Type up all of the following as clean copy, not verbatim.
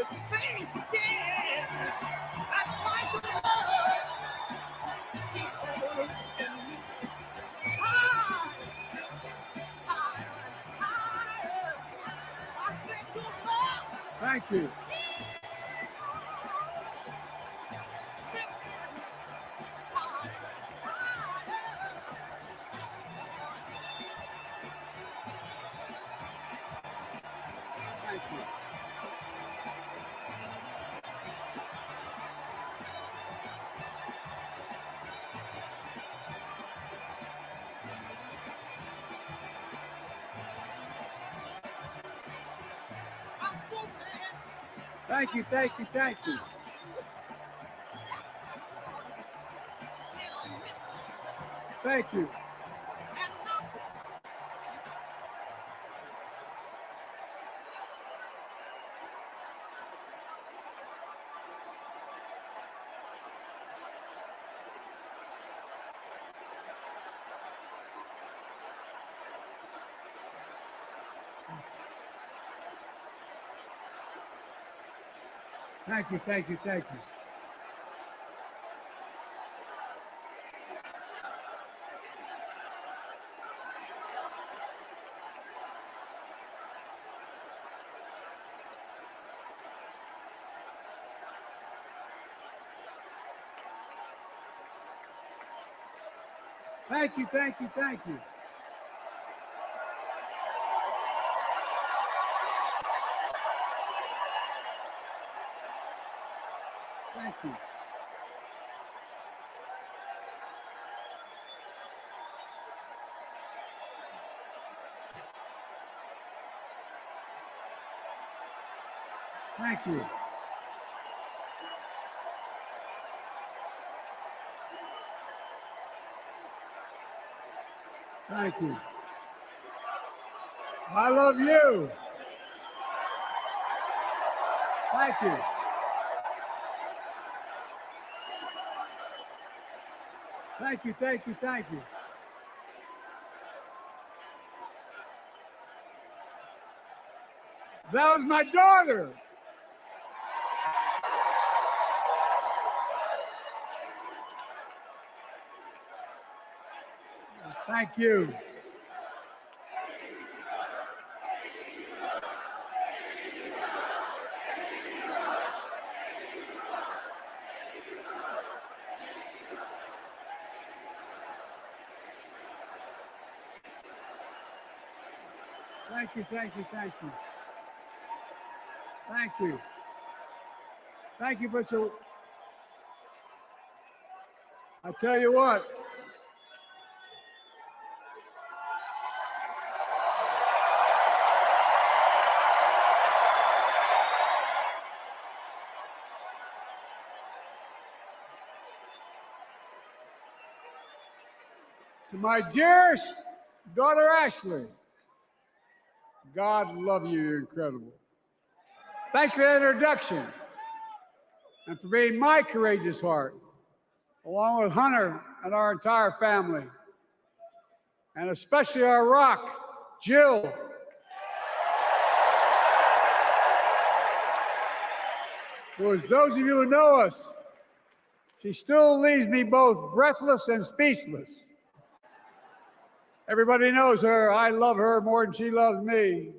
face again. That's my blood. Thank you. Thank you. Thank you, thank you, thank you. Thank you. Thank you, thank you, thank you. Thank you, thank you, thank you. Thank you. Thank you. Thank you. I love you. Thank you. Thank you, thank you, thank you. That was my daughter. Thank you. Thank you, thank you, thank you. Thank you. Thank you for so. I tell you what. To my dearest daughter Ashley, God love you, you're incredible. Thank you for that introduction and for being my courageous heart, along with Hunter and our entire family, and especially our rock, Jill. For as those of you who know us, she still leaves me both breathless and speechless. Everybody knows her. I love her more than she loves me.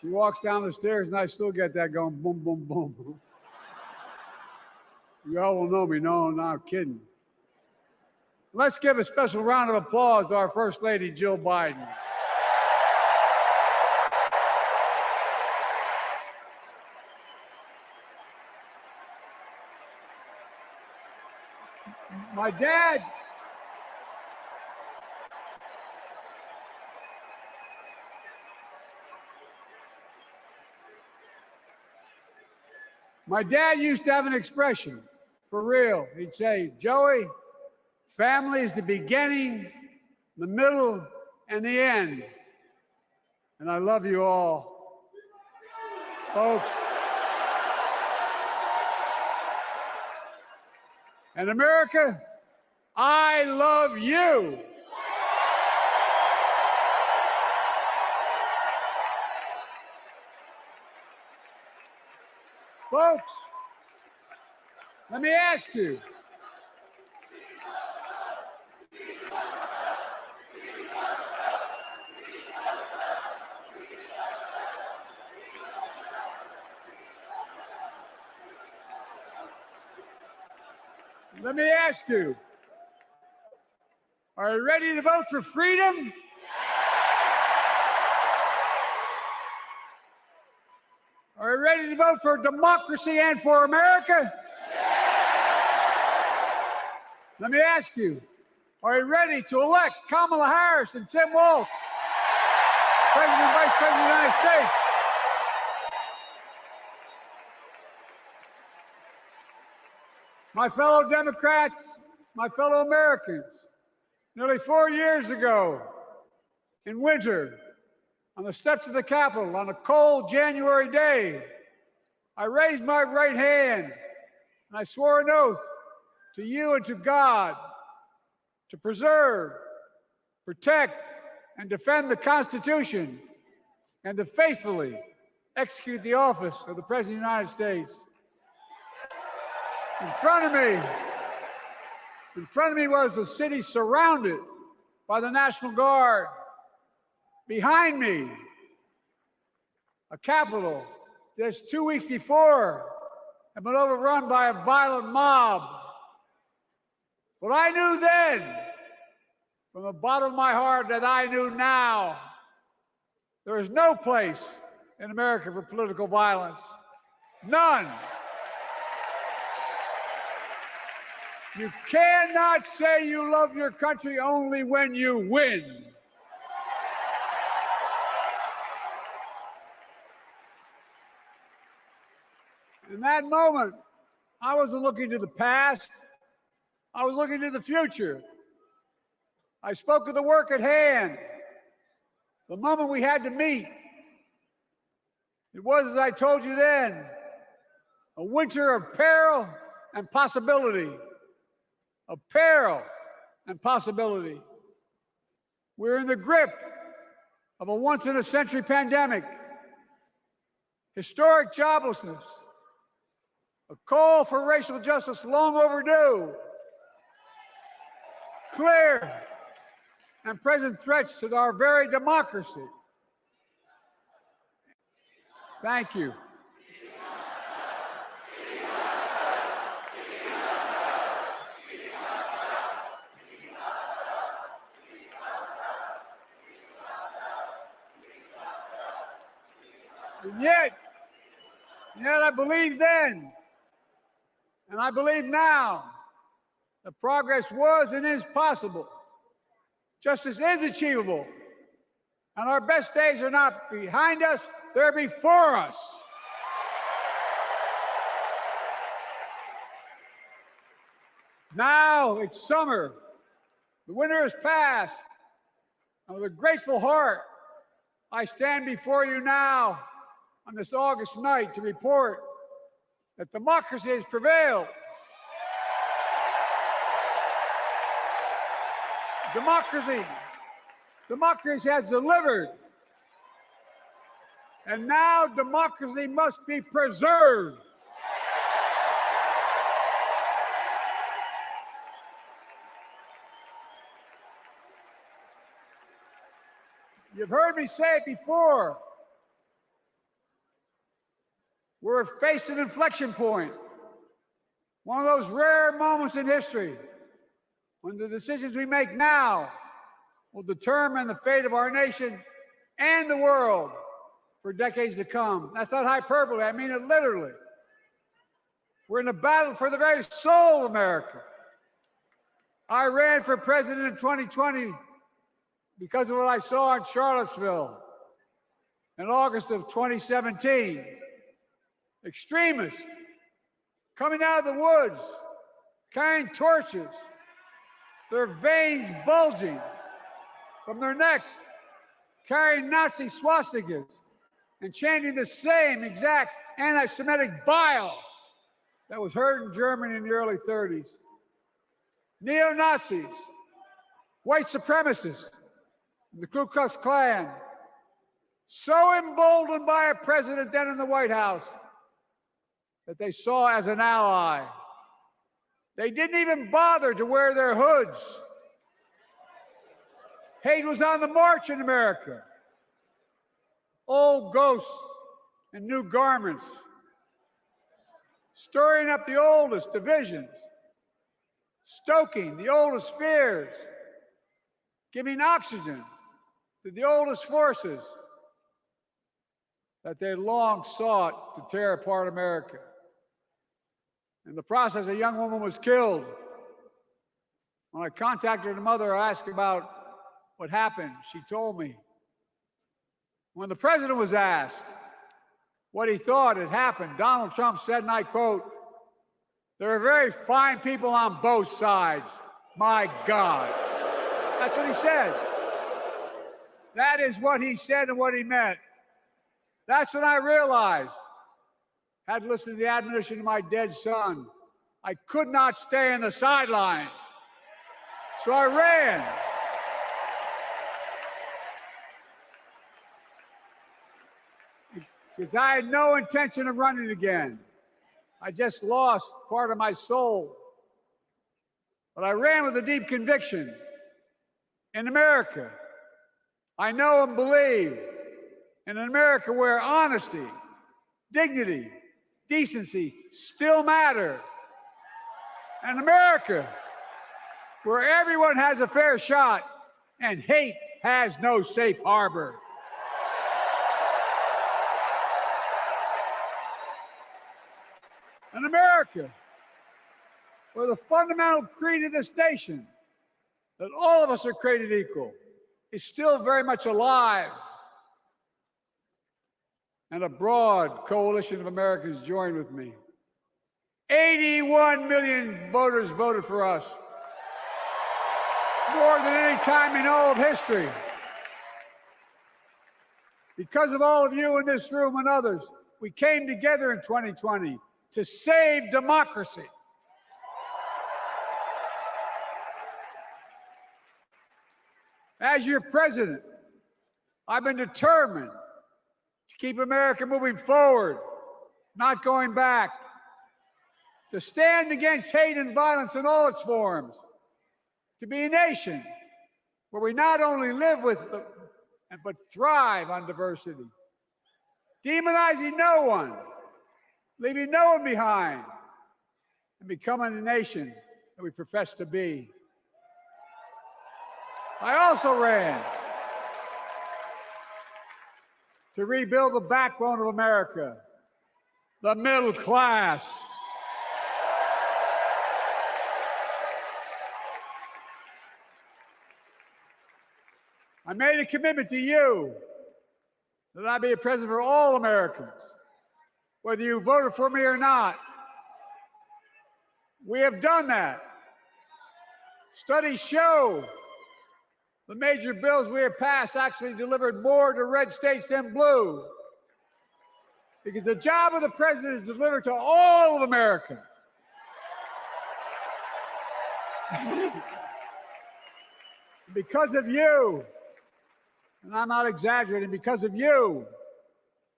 She walks down the stairs and I still get that going boom, boom, boom. You all will know me. No, I'm not kidding. Let's give a special round of applause to our First Lady, Jill Biden. My dad used to have an expression, for real. He'd say, Joey, family is the beginning, the middle, and the end. And I love you all. Folks. And America, I love you. Folks, let me ask you. Let me ask you, are you ready to vote for freedom? Are you ready to vote for democracy and for America? Let me ask you, are you ready to elect Kamala Harris and Tim Walz, President and Vice President of the United States? My fellow Democrats, my fellow Americans, nearly 4 years ago, in winter, on the steps of the Capitol, on a cold January day, I raised my right hand and I swore an oath to you and to God to preserve, protect, and defend the Constitution and to faithfully execute the office of the President of the United States. In front of me was the city surrounded by the National Guard. Behind me, a Capitol just 2 weeks before had been overrun by a violent mob. But I knew then, from the bottom of my heart, that I knew now, there is no place in America for political violence. None. You cannot say you love your country only when you win. In that moment, I wasn't looking to the past. I was looking to the future. I spoke of the work at hand, the moment we had to meet. It was, as I told you then, a winter of peril and possibility. Of peril and possibility. We're in the grip of a once-in-a-century pandemic, historic joblessness, a call for racial justice long overdue, clear and present threats to our very democracy. Thank you. And yet I believe then, and I believe now, that progress was and is possible. Justice is achievable. And our best days are not behind us, they're before us. Now it's summer. The winter has passed. And with a grateful heart, I stand before you now on this August night to report that democracy has prevailed. Democracy has delivered. And now democracy must be preserved. You've heard me say it before. We're facing an inflection point. One of those rare moments in history when the decisions we make now will determine the fate of our nation and the world for decades to come. That's not hyperbole, I mean it literally. We're in a battle for the very soul of America. I ran for president in 2020 because of what I saw in Charlottesville in August of 2017. Extremists coming out of the woods, carrying torches, their veins bulging from their necks, carrying Nazi swastikas, and chanting the same exact anti-Semitic bile that was heard in Germany in the early 30s. Neo-Nazis, white supremacists, the Ku Klux Klan, so emboldened by a president then in the White House, that they saw as an ally. They didn't even bother to wear their hoods. Hate was on the march in America. Old ghosts and new garments, stirring up the oldest divisions, stoking the oldest fears, giving oxygen to the oldest forces that they long sought to tear apart America. In the process, a young woman was killed. When I contacted her mother, I asked about what happened. She told me. When the president was asked what he thought had happened, Donald Trump said, and I quote, "There are very fine people on both sides. My God." That's what he said. That is what he said and what he meant. That's when I realized, had listened to the admonition of my dead son, I could not stay in the sidelines. So I ran. Because I had no intention of running again. I just lost part of my soul. But I ran with a deep conviction. In America, I know and believe in an America where honesty, dignity, decency still matter. An America where everyone has a fair shot and hate has no safe harbor. An America where the fundamental creed of this nation, that all of us are created equal, is still very much alive. And a broad coalition of Americans joined with me. 81 million voters voted for us, more than any time in all of history. Because of all of you in this room and others, we came together in 2020 to save democracy. As your president, I've been determined to keep America moving forward, not going back, to stand against hate and violence in all its forms, to be a nation where we not only live with but thrive on diversity, demonizing no one, leaving no one behind, and becoming the nation that we profess to be. I also ran to rebuild the backbone of America, the middle class. I made a commitment to you that I be a president for all Americans, whether you voted for me or not. We have done that. Studies show the major bills we have passed actually delivered more to red states than blue, because the job of the president is to deliver to all of America. Because of you, and I'm not exaggerating, because of you,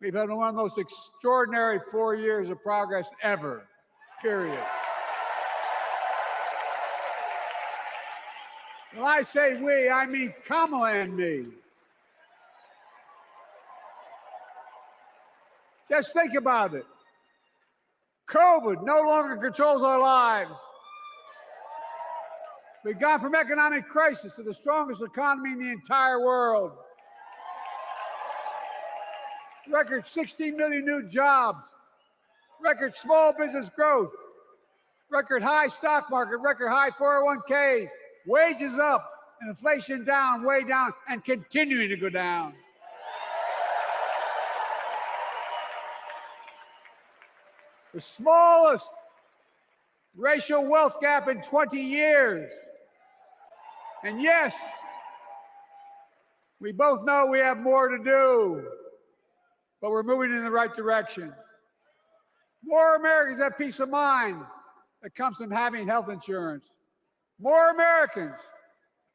we've had one of the most extraordinary 4 years of progress ever, period. When I say we, I mean Kamala and me. Just think about it. COVID no longer controls our lives. We've gone from economic crisis to the strongest economy in the entire world. Record 16 million new jobs, record small business growth, record high stock market, record high 401ks, wages up, and inflation down, way down, and continuing to go down. The smallest racial wealth gap in 20 years. And yes, we both know we have more to do, but we're moving in the right direction. More Americans have peace of mind that comes from having health insurance. More Americans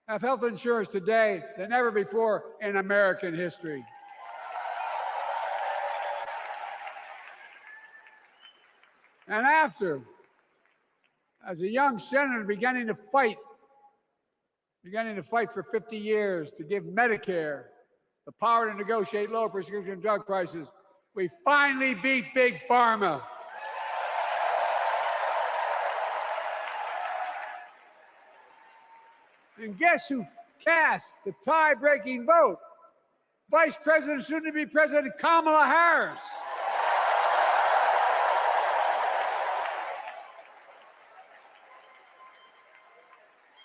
have health insurance today than ever before in American history. And after, as a young senator beginning to fight for 50 years to give Medicare the power to negotiate low prescription drug prices, we finally beat Big Pharma. And guess who cast the tie-breaking vote? Vice President, soon-to-be President Kamala Harris.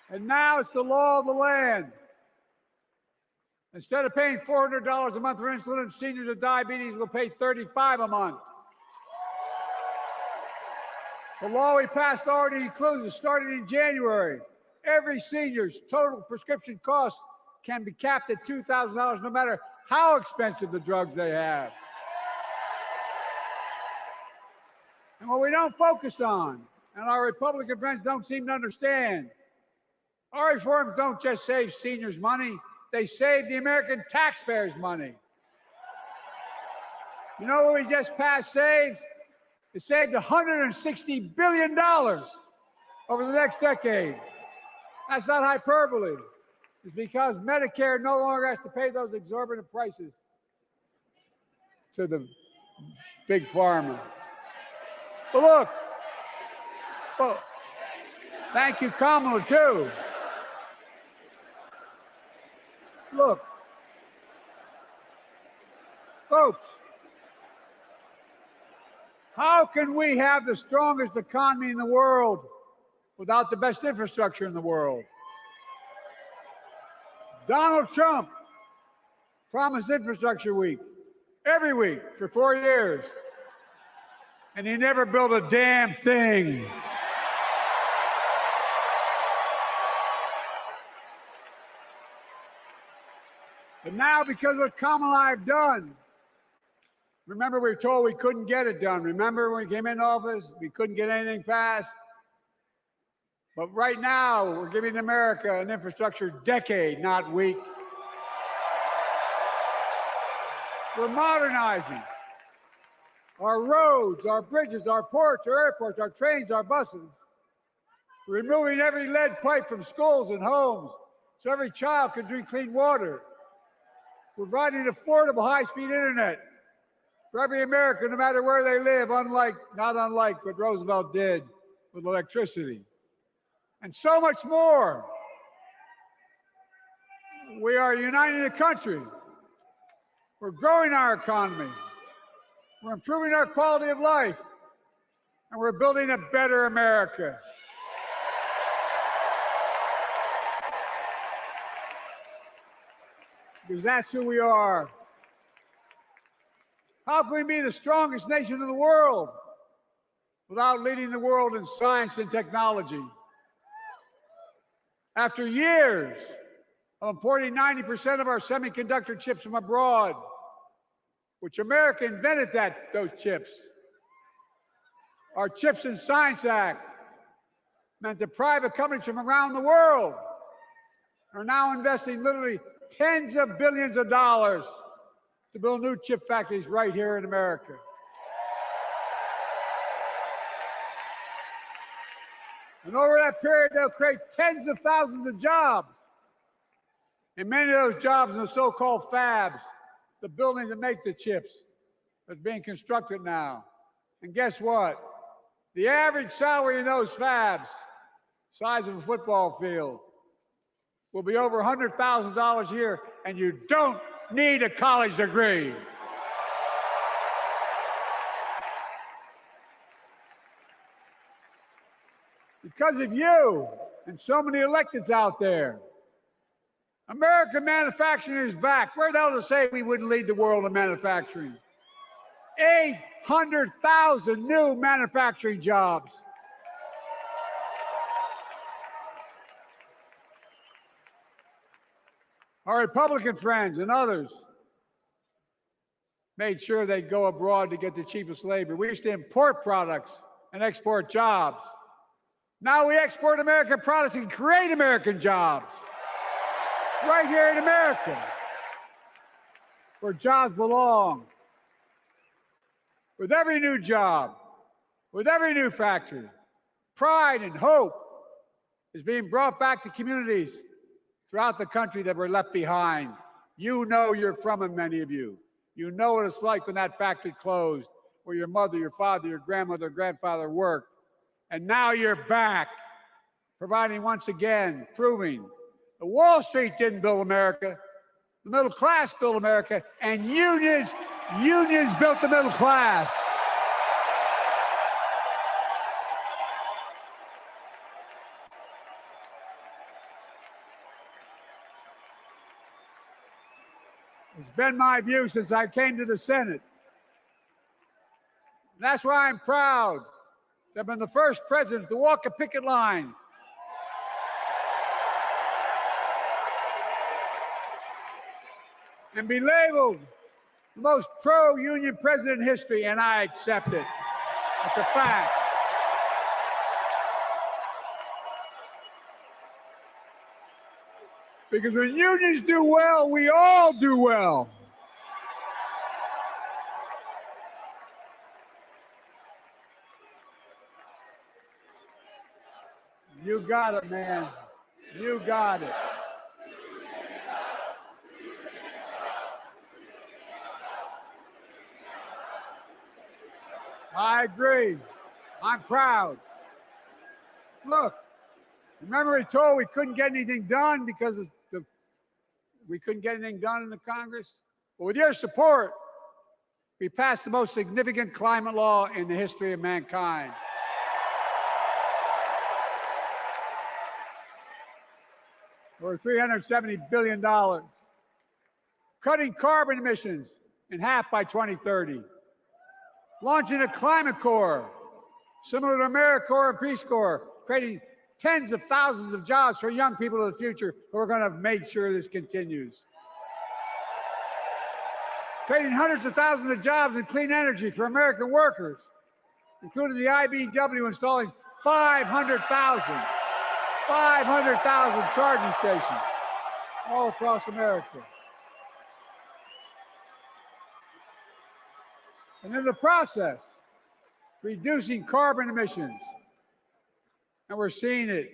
And now it's the law of the land. Instead of paying $400 a month for insulin, seniors with diabetes will pay $35 a month. The law we passed already includes, starting in January, every senior's total prescription cost can be capped at $2,000 no matter how expensive the drugs they have. And what we don't focus on, and our Republican friends don't seem to understand, our reforms don't just save seniors money, they save the American taxpayers money. You know what we just passed saved? It saved $160 billion over the next decade. That's not hyperbole. It's because Medicare no longer has to pay those exorbitant prices to the big pharma. But look, thank you, Kamala, too. Look, folks, how can we have the strongest economy in the world without the best infrastructure in the world? Donald Trump promised infrastructure week, every week for 4 years, and he never built a damn thing. But now, because of what Kamala and I have done, remember we were told we couldn't get it done. Remember when we came into office, we couldn't get anything passed? But right now, we're giving America an infrastructure decade, not week. We're modernizing our roads, our bridges, our ports, our airports, our trains, our buses. We're removing every lead pipe from schools and homes so every child can drink clean water. We're providing affordable high-speed internet for every American, no matter where they live, not unlike what Roosevelt did with electricity. And so much more. We are uniting the country. We're growing our economy. We're improving our quality of life. And we're building a better America. Because that's who we are. How can we be the strongest nation in the world without leading the world in science and technology? After years of importing 90% of our semiconductor chips from abroad, which America invented those chips. Our Chips and Science Act meant that private companies from around the world are now investing literally tens of billions of dollars to build new chip factories right here in America. And over that period, they'll create tens of thousands of jobs. And many of those jobs in the so-called fabs, the buildings that make the chips, that's being constructed now. And guess what? The average salary in those fabs, size of a football field, will be over $100,000 a year, and you don't need a college degree. Because of you and so many electeds out there, American manufacturing is back. Where the hell to say we wouldn't lead the world in manufacturing? 800,000 new manufacturing jobs. Our Republican friends and others made sure they'd go abroad to get the cheapest labor. We used to import products and export jobs. Now we export American products and create American jobs right here in America, where jobs belong. With every new job, With every new factory, pride and hope is being brought back to communities throughout the country that were left behind. You know you're from them, many of you. You know what it's like when that factory closed, where your mother, your father, your grandmother, grandfather worked. And now you're back, providing once again, proving that Wall Street didn't build America, the middle class built America, and unions built the middle class. It's been my view since I came to the Senate. And that's why I'm proud to have been the first president to walk a picket line and be labeled the most pro-union president in history, and I accept it. It's a fact. Because when unions do well, we all do well. You got it, man. You got it. I agree. I'm proud. Look, remember we told we couldn't get anything done because we couldn't get anything done in the Congress? But with your support, we passed the most significant climate law in the history of mankind. For $370 billion. Cutting carbon emissions in half by 2030. Launching a climate corps, similar to AmeriCorps and Peace Corps, creating tens of thousands of jobs for young people of the future who are going to make sure this continues. Creating hundreds of thousands of jobs in clean energy for American workers, including the IBEW installing 500,000 charging stations all across America. And in the process, reducing carbon emissions. And we're seeing it.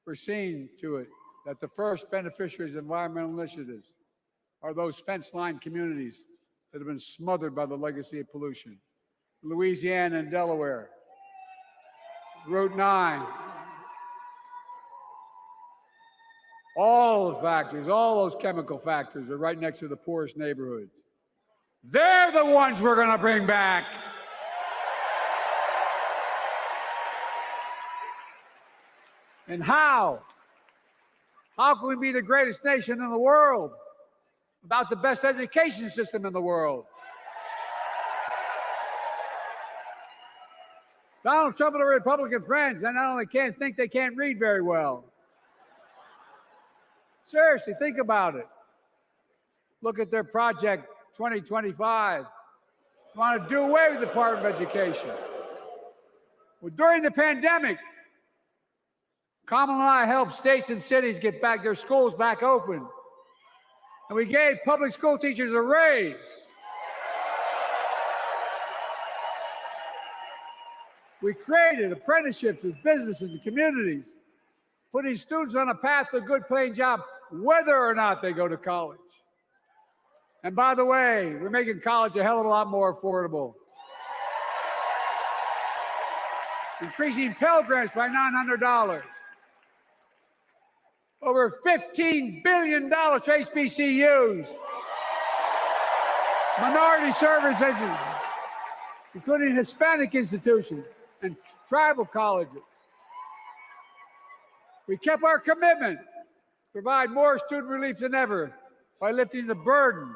We're seeing to it that the first beneficiaries of environmental initiatives are those fence-lined communities that have been smothered by the legacy of pollution. Louisiana and Delaware, Route 9, all the factories, all those chemical factories are right next to the poorest neighborhoods. They're the ones we're going to bring back. And how? How can we be the greatest nation in the world without the best education system in the world? Donald Trump and the Republican friends, they not only can't think, they can't read very well. Seriously, think about it. Look at their project 2025. They want to do away with the Department of Education. Well, during the pandemic, Kamala and I helped states and cities get back their schools back open. And we gave public school teachers a raise. We created apprenticeships with businesses and communities, putting students on a path to a good paying job, whether or not they go to college. And by the way, we're making college a hell of a lot more affordable. Increasing Pell Grants by $900. Over $15 billion to HBCUs. Minority service institutions, including Hispanic institutions and tribal colleges. We kept our commitment to provide more student relief than ever by lifting the burden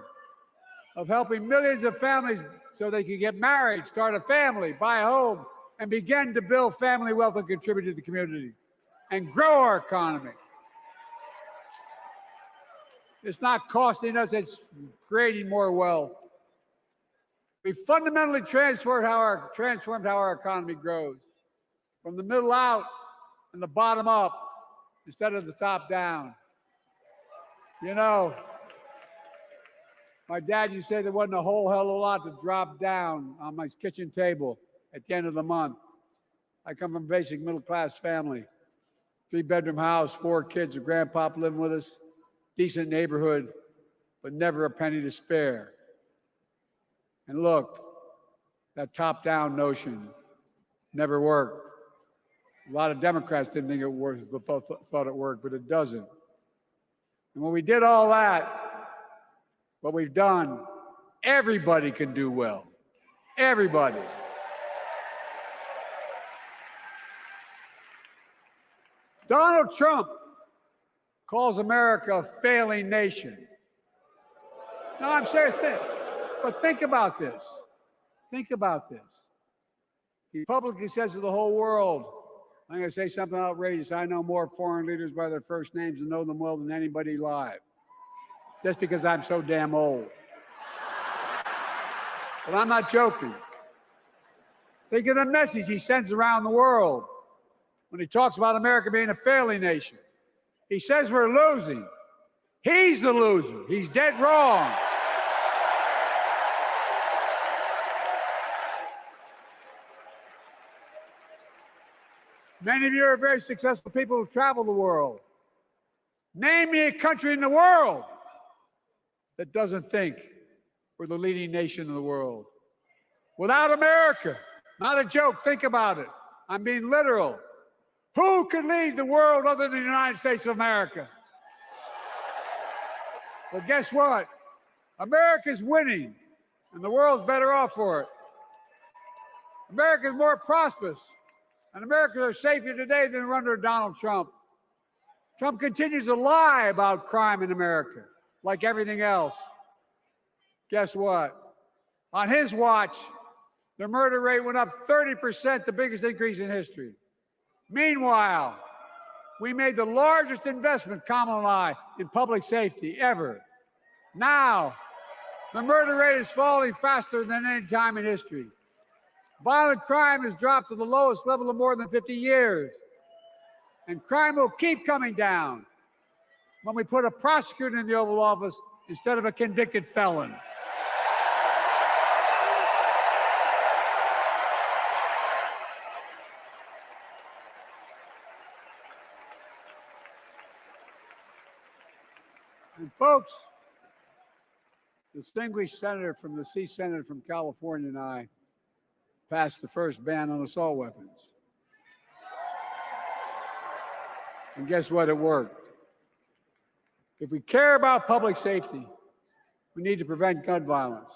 of helping millions of families so they can get married, start a family, buy a home, and begin to build family wealth and contribute to the community and grow our economy. It's not costing us, it's creating more wealth. We fundamentally transformed how our economy grows, from the middle out and the bottom up instead of the top down. You know, my dad used to say there wasn't a whole hell of a lot to drop down on my kitchen table. at the end of the month. I come from a basic middle-class family, 3-bedroom house, 4 kids, a grandpop living with us, decent neighborhood, but never a penny to spare. And look, that top-down notion never worked. A lot of Democrats didn't think it worked, thought it worked, but it doesn't. And when we did all that, what we've done, everybody can do well. Everybody. Donald Trump calls America a failing nation. No, I'm serious. But think about this. Think about this. He publicly says to the whole world, I'm going to say something outrageous. I know more foreign leaders by their first names and know them well than anybody alive. Just because I'm so damn old. But I'm not joking. Think of the message he sends around the world when he talks about America being a failing nation. He says we're losing. He's the loser. He's dead wrong. Many of you are very successful people who travel the world. Name me a country in the world that doesn't think we're the leading nation in the world. Without America, not a joke, think about it. I'm being literal. Who could lead the world other than the United States of America? Well, guess what? America's winning, and the world's better off for it. America's more prosperous, and Americans are safer today than under Donald Trump. Trump continues to lie about crime in America, like everything else. Guess what? On his watch, the murder rate went up 30%, the biggest increase in history. Meanwhile, we made the largest investment, Kamala and I, in public safety ever. Now, the murder rate is falling faster than any time in history. Violent crime has dropped to the lowest level of more than 50 years. And crime will keep coming down when we put a prosecutor in the Oval Office instead of a convicted felon. And folks, distinguished senator from the C Senate from California and I passed the first ban on assault weapons. And guess what? It worked. If we care about public safety, we need to prevent gun violence.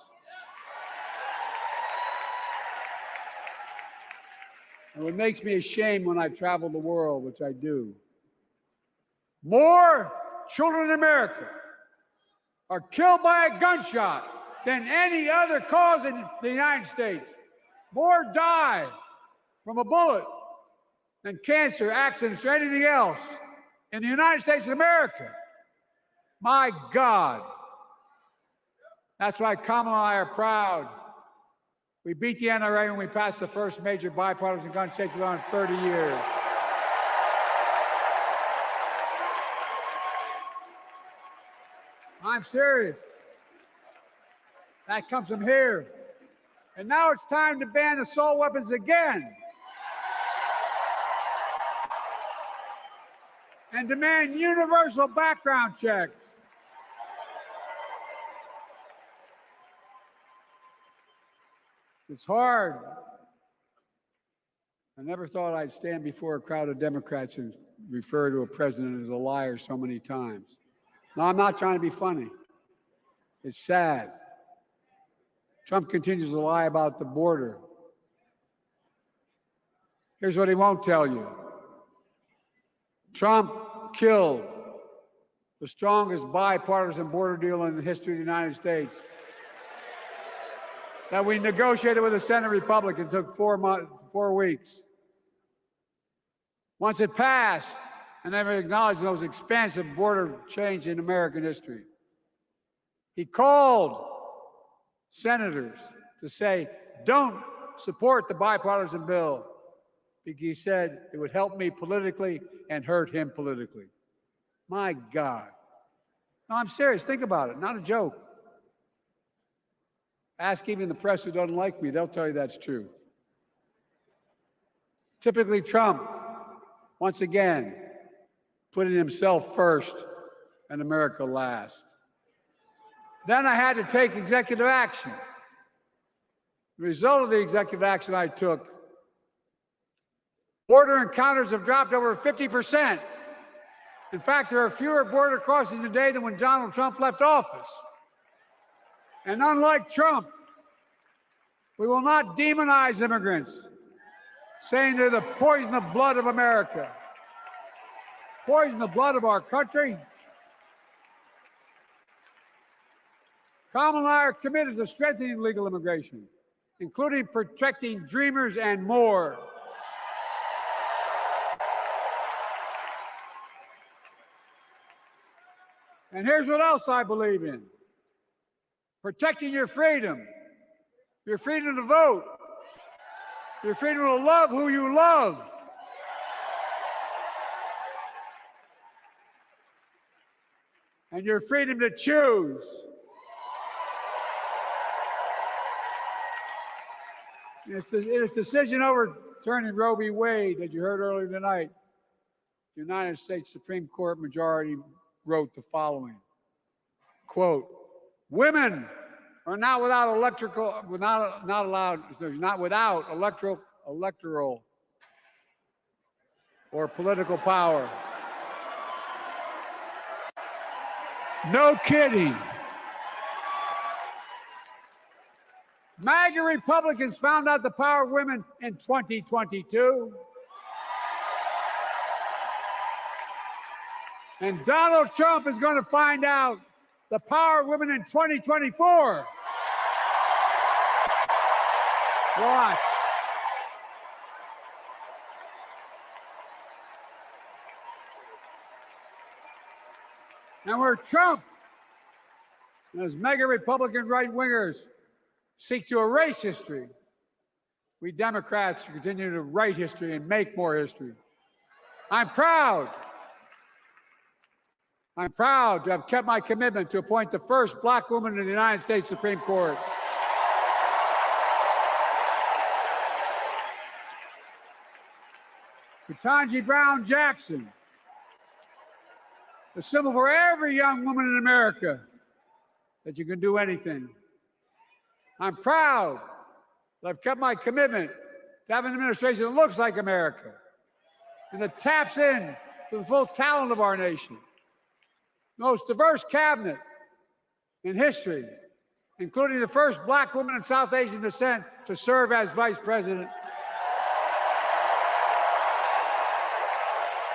And what makes me ashamed when I travel the world, which I do, more children in America are killed by a gunshot than any other cause in the United States. More die from a bullet than cancer, accidents, or anything else in the United States of America. My God. That's why Kamala and I are proud. We beat the NRA when we passed the first major bipartisan gun safety law in 30 years. I'm serious. That comes from here. And now it's time to ban assault weapons again. And demand universal background checks. It's hard. I never thought I'd stand before a crowd of Democrats and refer to a president as a liar so many times. No, I'm not trying to be funny. It's sad. Trump continues to lie about the border. Here's what he won't tell you. Trump killed the strongest bipartisan border deal in the history of the United States that we negotiated with the Senate Republican. It took 4 weeks. Once it passed, and never acknowledged the most expansive border change in American history. He called senators to say, don't support the bipartisan bill, because he said it would help me politically and hurt him politically. My God. No, I'm serious. Think about it. Not a joke. Ask even the press who doesn't like me. They'll tell you that's true. Typically Trump, once again, putting himself first and America last. Then I had to take executive action. The result of the executive action I took, border encounters have dropped over 50%. In fact, there are fewer border crossings today than when Donald Trump left office. And unlike Trump, we will not demonize immigrants, saying they're the poison of blood of America, poison the blood of our country. Kamala and I are committed to strengthening legal immigration, including protecting dreamers and more. And here's what else I believe in: protecting your freedom to vote, your freedom to love who you love, and your freedom to choose. In its decision overturning Roe v. Wade, that you heard earlier tonight, the United States Supreme Court majority wrote the following, quote, "Women are not without electoral or political power." No kidding. MAGA Republicans found out the power of women in 2022. And Donald Trump is going to find out the power of women in 2024. Watch. And where Trump and his mega Republican right-wingers seek to erase history, we Democrats continue to write history and make more history. I'm proud to have kept my commitment to appoint the first Black woman in the United States Supreme Court. Ketanji Brown Jackson, the symbol for every young woman in America that you can do anything. I'm proud that I've kept my commitment to have an administration that looks like America and that taps in to the full talent of our nation. The most diverse cabinet in history, including the first Black woman of South Asian descent to serve as vice president.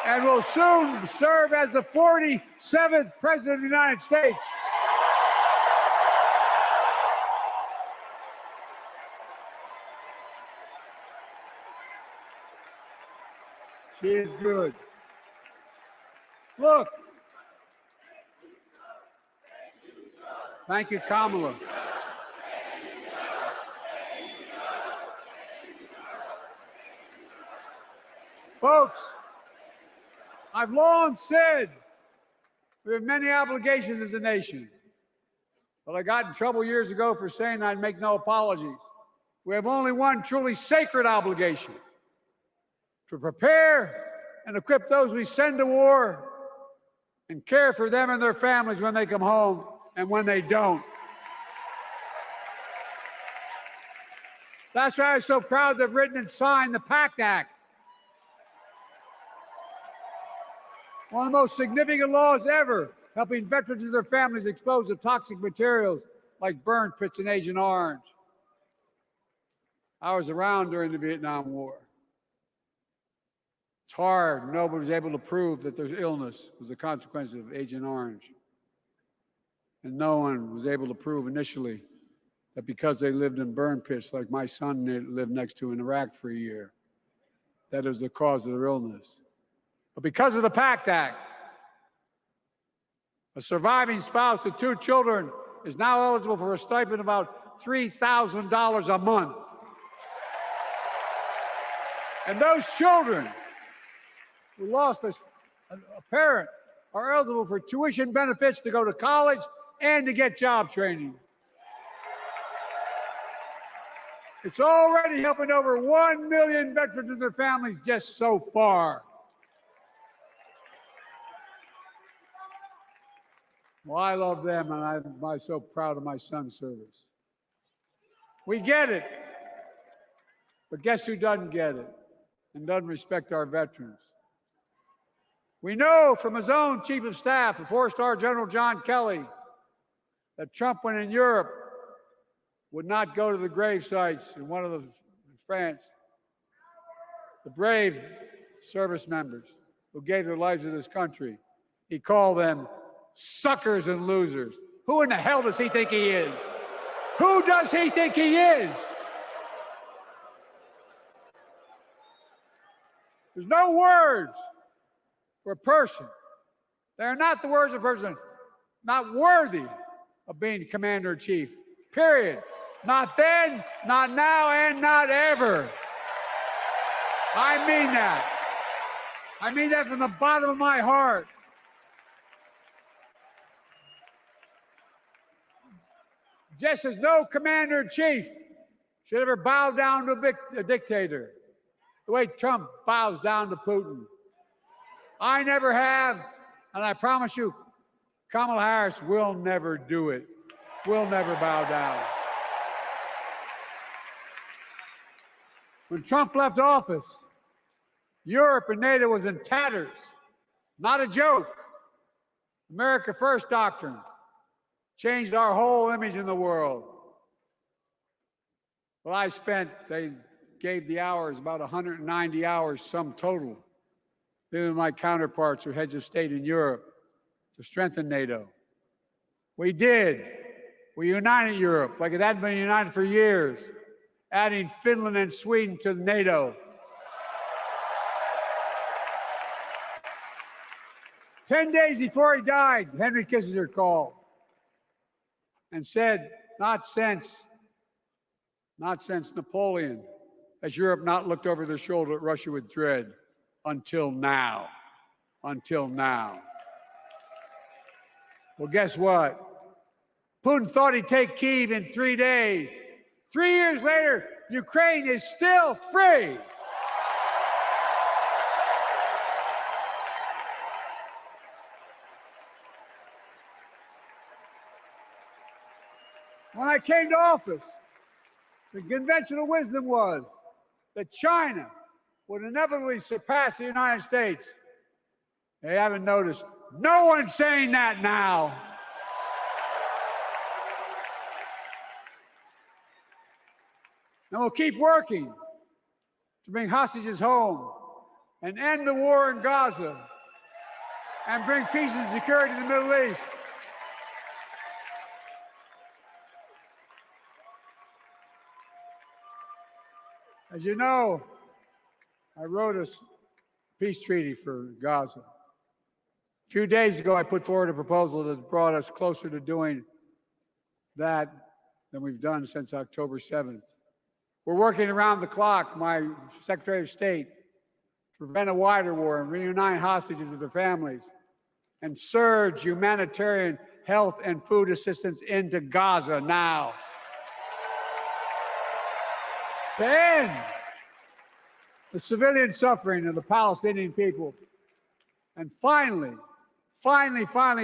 And will soon serve as the 47th president of the United States. She is good. Look. Thank you, Kamala. Folks, I've long said we have many obligations as a nation, but I got in trouble years ago for saying I'd make no apologies. We have only one truly sacred obligation: to prepare and equip those we send to war and care for them and their families when they come home and when they don't. That's why I'm so proud to have written and signed the PACT Act, one of the most significant laws ever, helping veterans and their families exposed to toxic materials like burn pits in Agent Orange. I was around during the Vietnam War. It's hard. Nobody was able to prove that their illness was a consequence of Agent Orange. And no one was able to prove initially that because they lived in burn pits like my son lived next to in Iraq for a year, that it was the cause of their illness. But because of the PACT Act, a surviving spouse with 2 children is now eligible for a stipend of about $3,000 a month. And those children who lost a parent are eligible for tuition benefits to go to college and to get job training. It's already helping over 1 million veterans and their families just so far. Well, I love them, and I'm so proud of my son's service. We get it, but guess who doesn't get it and doesn't respect our veterans? We know from his own chief of staff, the four-star General John Kelly, that Trump, when in Europe, would not go to the grave sites in France. The brave service members who gave their lives to this country. He called them suckers and losers. Who in the hell does he think he is? Who does he think he is? There's no words for a person. They are not the words of a person not worthy of being commander-in-chief, period. Not then, not now, and not ever. I mean that. I mean that from the bottom of my heart. Just as no commander-in-chief should ever bow down to a dictator, the way Trump bows down to Putin. I never have, and I promise you, Kamala Harris will never do it. Will never bow down. When Trump left office, Europe and NATO was in tatters. Not a joke. America First doctrine changed our whole image in the world. Well, they gave the hours, about 190 hours sum total, to my counterparts or heads of state in Europe to strengthen NATO. We did. We united Europe like it hadn't been united for years, adding Finland and Sweden to NATO. 10 days before he died, Henry Kissinger called and said, not since Napoleon has Europe not looked over their shoulder at Russia with dread until now. Until now. Well, guess what? Putin thought he'd take Kyiv in 3 days. 3 years later, Ukraine is still free. When I came to office, the conventional wisdom was that China would inevitably surpass the United States. They haven't noticed. No one's saying that now. And we'll keep working to bring hostages home and end the war in Gaza and bring peace and security in the Middle East. As you know, I wrote a peace treaty for Gaza. A few days ago, I put forward a proposal that brought us closer to doing that than we've done since October 7th. We're working around the clock, my Secretary of State, to prevent a wider war and reunite hostages with their families and surge humanitarian health and food assistance into Gaza now. To end the civilian suffering of the Palestinian people, and finally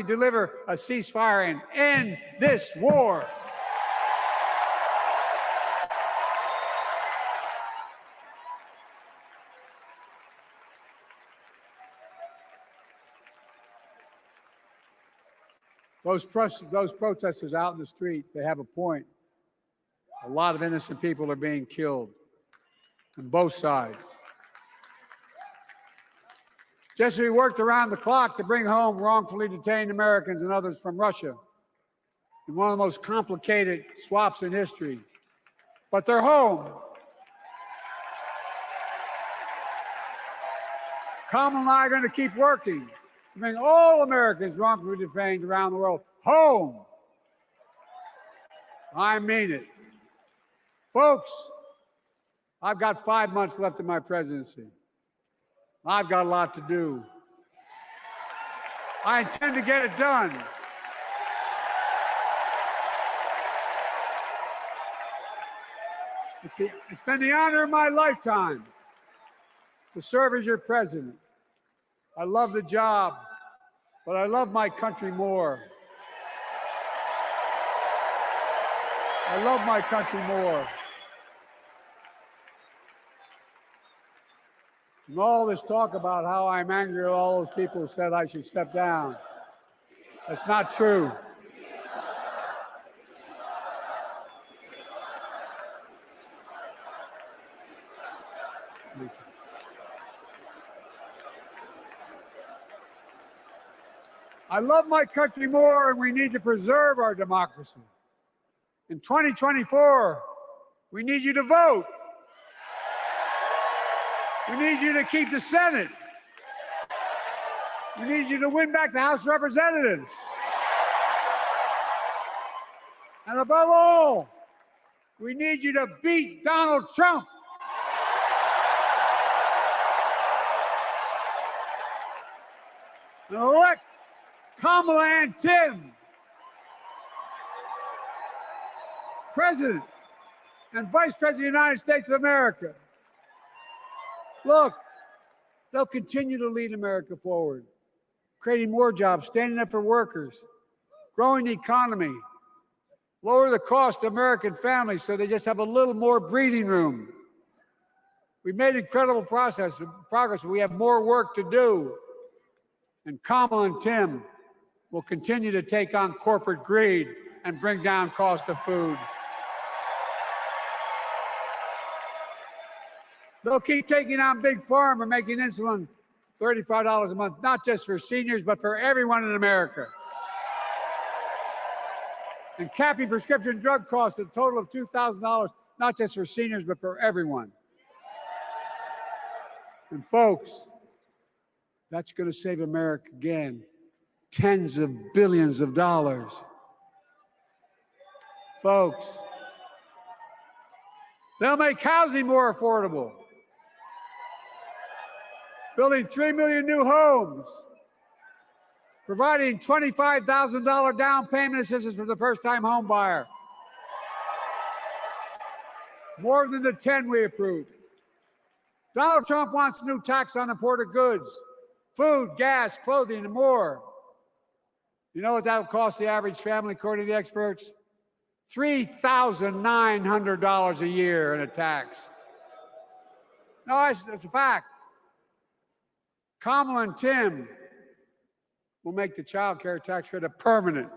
deliver a ceasefire and end this war. Those protesters out in the street, they have a point. A lot of innocent people are being killed on both sides. Just as we worked around the clock to bring home wrongfully detained Americans and others from Russia in one of the most complicated swaps in history, but they're home. Kamala and I are going to keep working to bring all Americans wrongfully detained around the world home. I mean it. Folks, I've got 5 months left in my presidency. I've got a lot to do. I intend to get it done. It's been the honor of my lifetime to serve as your president. I love the job, but I love my country more. I love my country more. And all this talk about how I'm angry at all those people who said I should step down. That's not true. I love my country more, and we need to preserve our democracy. In 2024, we need you to vote. We need you to keep the Senate. We need you to win back the House of Representatives. And above all, we need you to beat Donald Trump. And elect Kamala and Tim, President and Vice President of the United States of America. Look, they'll continue to lead America forward, creating more jobs, standing up for workers, growing the economy, lower the cost to American families so they just have a little more breathing room. We've made incredible progress, but we have more work to do. And Kamala and Tim will continue to take on corporate greed and bring down cost of food. They'll keep taking on Big Pharma, making insulin $35 a month, not just for seniors, but for everyone in America. And capping prescription drug costs at a total of $2,000, not just for seniors, but for everyone. And folks, that's going to save America again tens of billions of dollars. Folks, they'll make housing more affordable, building 3 million new homes, providing $25,000 down payment assistance for the first-time home buyer, more than the 10 we approved. Donald Trump wants a new tax on imported goods, food, gas, clothing, and more. You know what that will cost the average family, according to the experts? $3,900 a year in a tax. No, it's a fact. Kamala and Tim will make the child care tax credit permanent.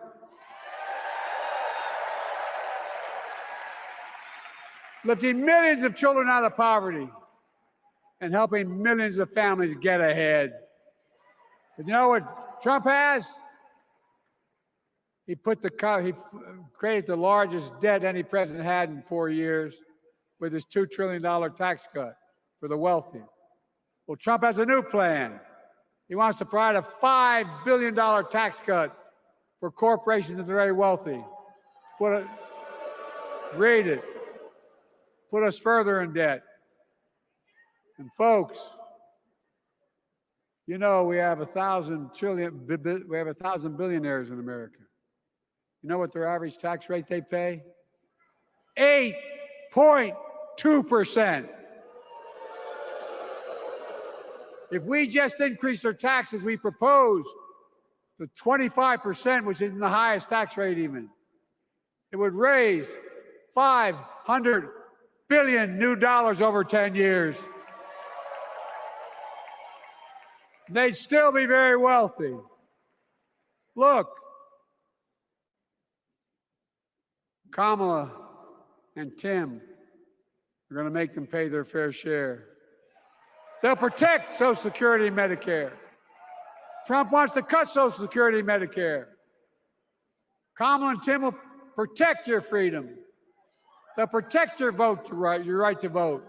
Lifting millions of children out of poverty and helping millions of families get ahead. But you know what Trump has? He created the largest debt any president had in 4 years with his $2 trillion tax cut for the wealthy. Well, Trump has a new plan. He wants to provide a $5 billion tax cut for corporations and the very wealthy. Read it. Put us further in debt. And folks, you know we have 1,000 billionaires in America. You know what their average tax rate they pay? 8.2%. If we just increase their taxes we proposed to 25%, which isn't the highest tax rate even, it would raise $500 billion new dollars over 10 years. They'd still be very wealthy. Look, Kamala and Tim are going to make them pay their fair share. They'll protect Social Security and Medicare. Trump wants to cut Social Security and Medicare. Kamala and Tim will protect your freedom. They'll protect your your right to vote.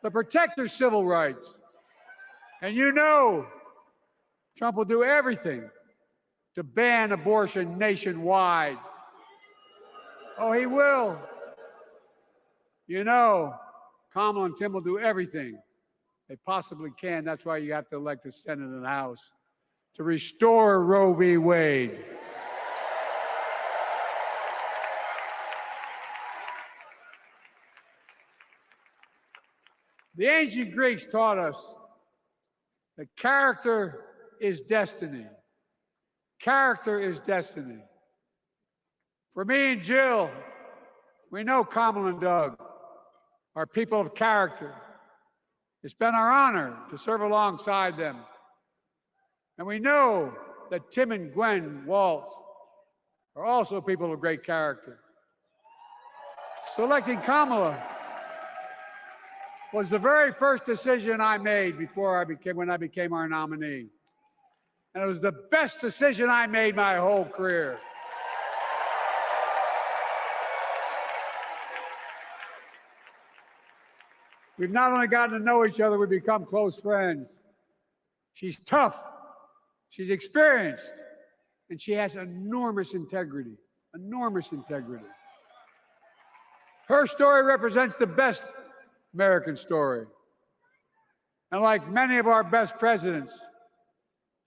They'll protect your civil rights. And you know Trump will do everything to ban abortion nationwide. Oh, he will. You know, Kamala and Tim will do everything they possibly can. That's why you have to elect the Senate and the House to restore Roe v. Wade. The ancient Greeks taught us that character is destiny. Character is destiny. For me and Jill, we know Kamala and Doug are people of character. It's been our honor to serve alongside them. And we know that Tim and Gwen Waltz are also people of great character. Selecting Kamala was the very first decision I made when I became our nominee. And it was the best decision I made my whole career. We've not only gotten to know each other, we've become close friends. She's tough, she's experienced, and she has enormous integrity, enormous integrity. Her story represents the best American story. And like many of our best presidents,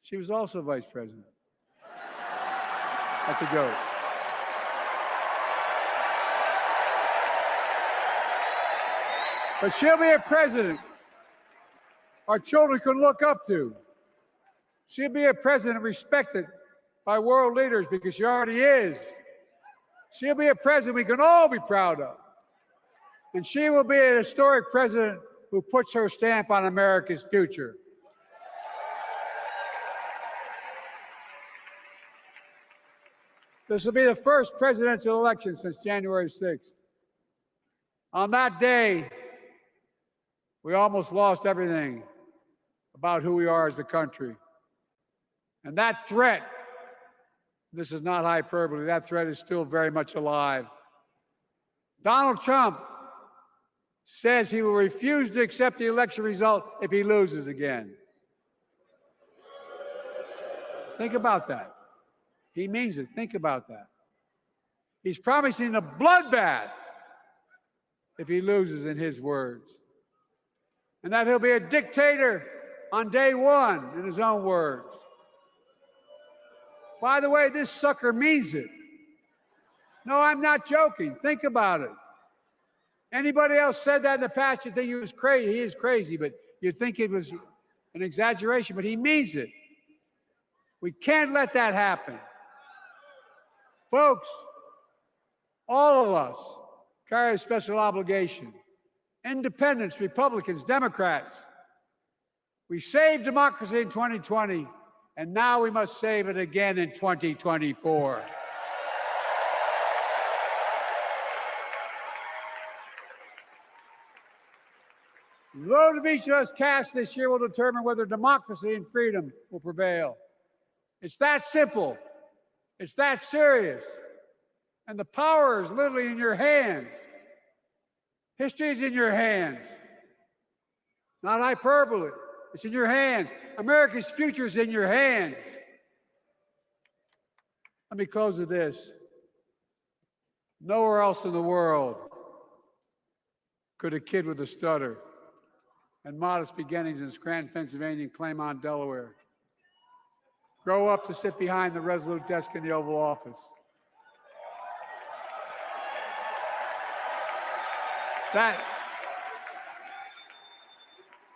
she was also vice president. That's a joke. But she'll be a president our children can look up to. She'll be a president respected by world leaders because she already is. She'll be a president we can all be proud of. And she will be a historic president who puts her stamp on America's future. This will be the first presidential election since January 6th. On that day, we almost lost everything about who we are as a country. And that threat, this is not hyperbole, that threat is still very much alive. Donald Trump says he will refuse to accept the election result if he loses again. Think about that. He means it. Think about that. He's promising a bloodbath if he loses, in his words. And that he'll be a dictator on day one, in his own words. By the way, this sucker means it. No, I'm not joking. Think about it. Anybody else said that in the past, you'd think he was crazy. He is crazy, but you'd think it was an exaggeration, but he means it. We can't let that happen. Folks, all of us carry a special obligation. Independents, Republicans, Democrats. We saved democracy in 2020, and now we must save it again in 2024. The vote of each of us cast this year will determine whether democracy and freedom will prevail. It's that simple. It's that serious. And the power is literally in your hands. History is in your hands. Not hyperbole. It's in your hands. America's future is in your hands. Let me close with this. Nowhere else in the world could a kid with a stutter and modest beginnings in Scranton, Pennsylvania, and Claymont, Delaware, grow up to sit behind the resolute desk in the Oval Office.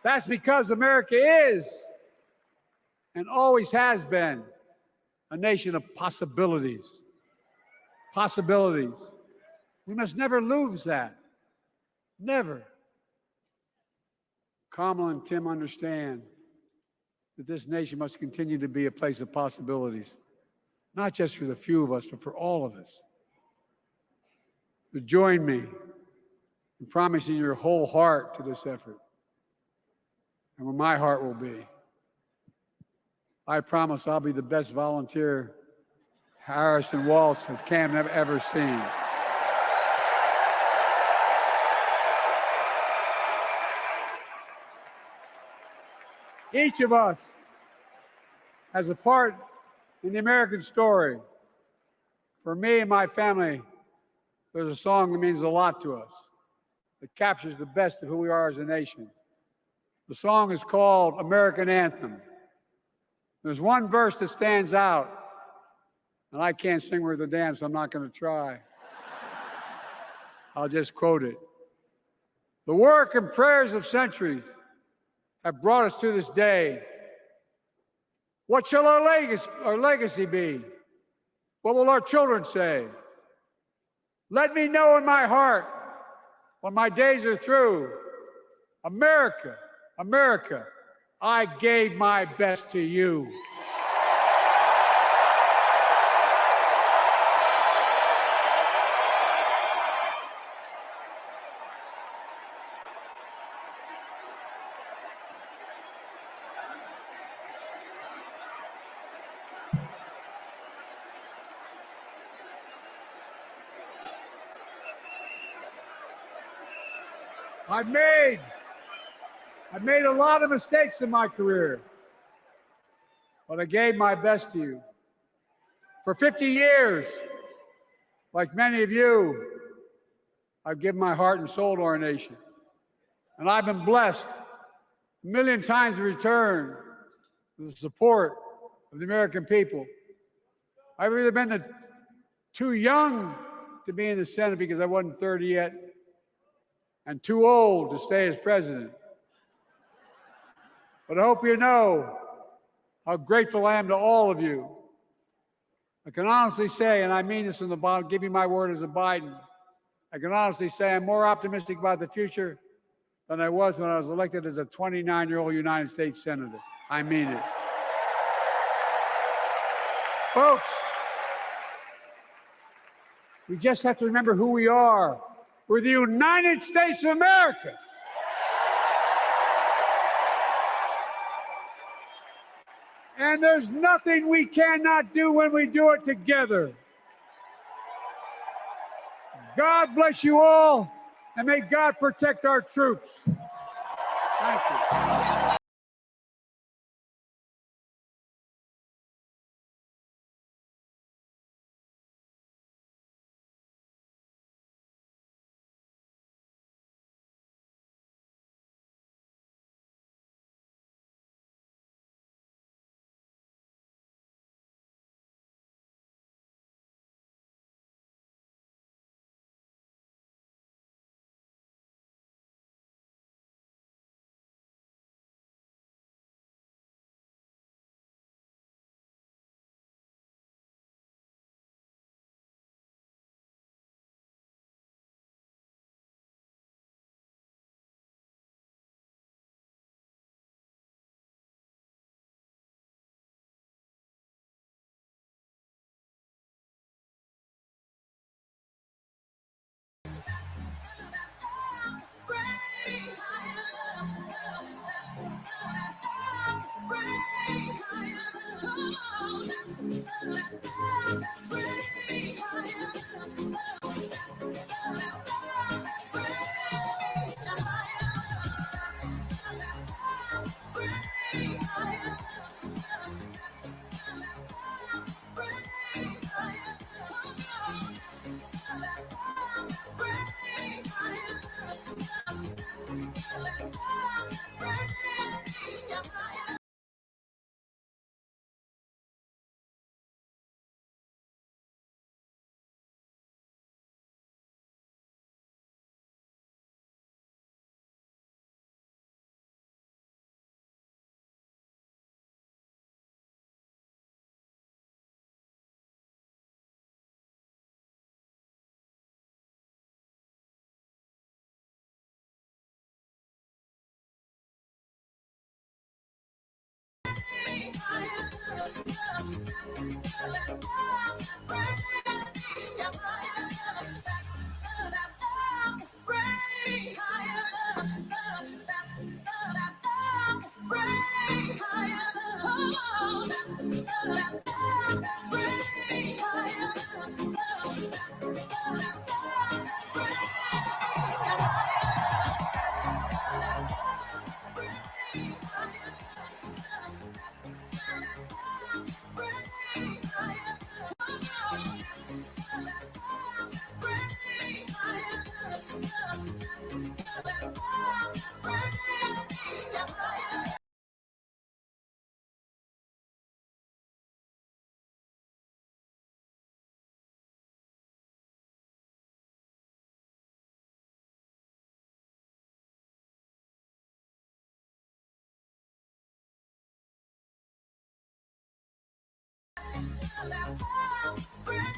That's because America is and always has been a nation of possibilities. Possibilities. We must never lose that. Never. Kamala and Tim understand that this nation must continue to be a place of possibilities, not just for the few of us, but for all of us. So join me in promising your whole heart to this effort, and where my heart will be. I promise I'll be the best volunteer Harrison Waltz has Cam ever seen. Each of us has a part in the American story. For me and my family, there's a song that means a lot to us. It captures the best of who we are as a nation. The song is called American Anthem. There's one verse that stands out, and I can't sing worth a damn, so I'm not going to try. I'll just quote it. The work and prayers of centuries have brought us to this day. What shall our legacy be? What will our children say? Let me know in my heart when my days are through. America, America, I gave my best to you. I've made a lot of mistakes in my career, but I gave my best to you. For 50 years, like many of you, I've given my heart and soul to our nation. And I've been blessed a million times in return with the support of the American people. I've either been too young to be in the Senate because I wasn't 30 yet, and too old to stay as president. But I hope you know how grateful I am to all of you. I can honestly say, and I mean this from the bottom, give you my word as a Biden, I can honestly say I'm more optimistic about the future than I was when I was elected as a 29-year-old United States Senator. I mean it. Folks, we just have to remember who we are. We're the United States of America. And there's nothing we cannot do when we do it together. God bless you all, and may God protect our troops. Thank you. Bring